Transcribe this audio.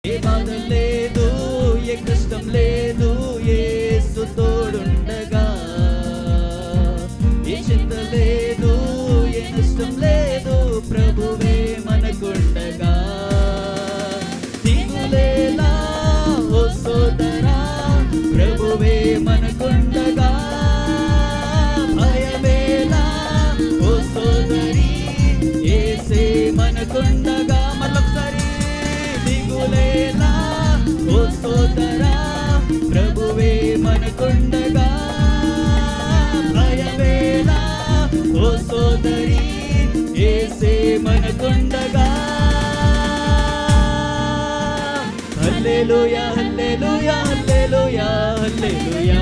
ఏ బాధ లేదు, ఏ కష్టం లేదు, యేసు తోడుండగా. ఏ చింత లేదు, ఏ నష్టం లేదు, ప్రభువే మనకుండగా. దిగులేలా ఓ సోదరా, ప్రభువే మనకుండగా. భయమేలా ఓ సోదరి, యేసే మనకుండగా. మరొకసారి దిగులేలా ఓ సోదరా, ప్రభువే మనకుండగా. భయమేలా ఓ సోదరి, యేసే మనకుండగా. హల్లెలూయా హల్లెలూయా హల్లెలూయా హల్లెలూయా.